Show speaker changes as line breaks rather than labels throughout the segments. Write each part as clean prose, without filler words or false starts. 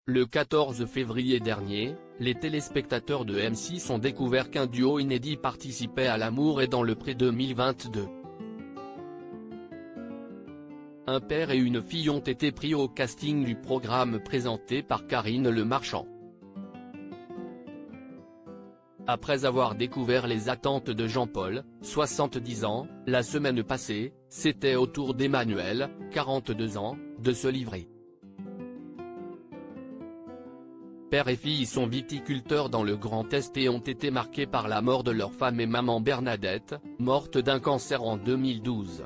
Le 14 février dernier, les téléspectateurs de M6 ont découvert qu'un duo inédit participait à L'amour est dans le pré 2022. Un père et une fille ont été pris au casting du programme présenté par Karine Le Marchand. Après avoir découvert les attentes de Jean-Paul, 70 ans, la semaine passée, c'était au tour d'Emmanuel, 42 ans, de se livrer. Père et fille sont viticulteurs dans le Grand Est et ont été marqués par la mort de leur femme et maman Bernadette, morte d'un cancer en 2012.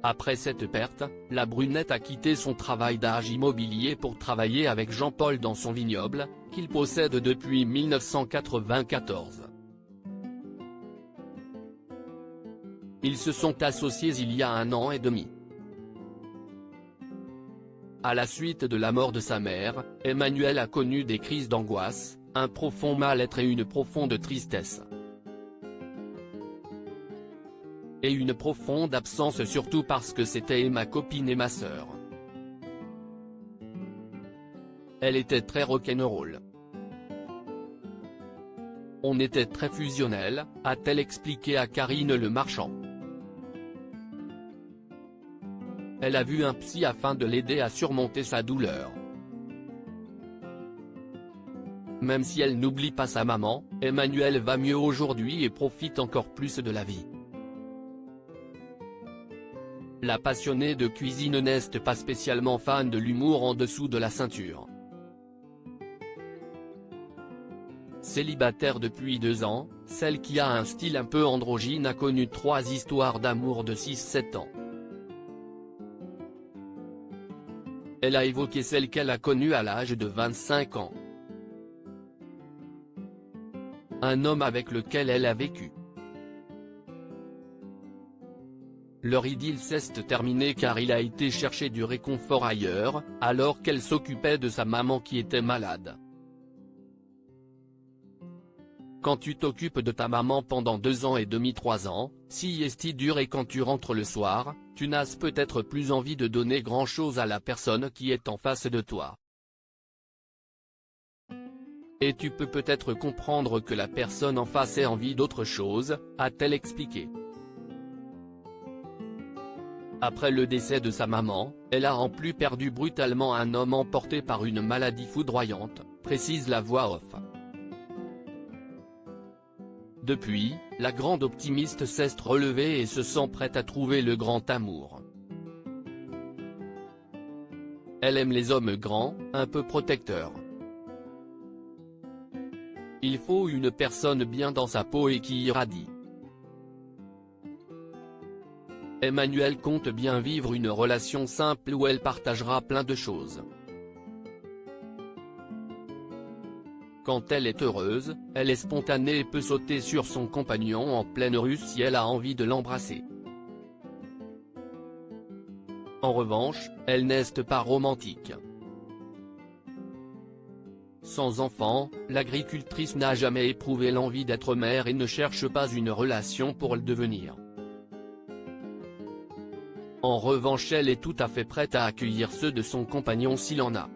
Après cette perte, la brunette a quitté son travail d'agent immobilier pour travailler avec Jean-Paul dans son vignoble, qu'il possède depuis 1994. Ils se sont associés il y a 1 an et demi. À la suite de la mort de sa mère, Emmanuel a connu des crises d'angoisse, un profond mal-être et une profonde tristesse. Et une profonde absence surtout parce que c'était ma copine et ma sœur. Elle était très rock'n'roll. On était très fusionnels, a-t-elle expliqué à Karine Le Marchand. Elle a vu un psy afin de l'aider à surmonter sa douleur. Même si elle n'oublie pas sa maman, Emmanuel va mieux aujourd'hui et profite encore plus de la vie. La passionnée de cuisine n'est pas spécialement fan de l'humour en dessous de la ceinture. Célibataire depuis 2 ans, celle qui a un style un peu androgyne a connu 3 histoires d'amour de 6-7 ans. Elle a évoqué celle qu'elle a connue à l'âge de 25 ans. Un homme avec lequel elle a vécu. Leur idylle s'est terminée car il a été chercher du réconfort ailleurs, alors qu'elle s'occupait de sa maman qui était malade. Quand tu t'occupes de ta maman pendant 2 ans et demi 3 ans, si est dur et quand tu rentres le soir, tu n'as peut-être plus envie de donner grand-chose à la personne qui est en face de toi. Et tu peux peut-être comprendre que la personne en face ait envie d'autre chose, a-t-elle expliqué. Après le décès de sa maman, elle a en plus perdu brutalement un homme emporté par une maladie foudroyante, précise la voix off. Depuis, la grande optimiste s'est relevée et se sent prête à trouver le grand amour. Elle aime les hommes grands, un peu protecteurs. Il faut une personne bien dans sa peau et qui irradie. Emmanuel compte bien vivre une relation simple où elle partagera plein de choses. Quand elle est heureuse, elle est spontanée et peut sauter sur son compagnon en pleine rue si elle a envie de l'embrasser. En revanche, elle n'est pas romantique. Sans enfant, l'agricultrice n'a jamais éprouvé l'envie d'être mère et ne cherche pas une relation pour le devenir. En revanche, elle est tout à fait prête à accueillir ceux de son compagnon s'il en a.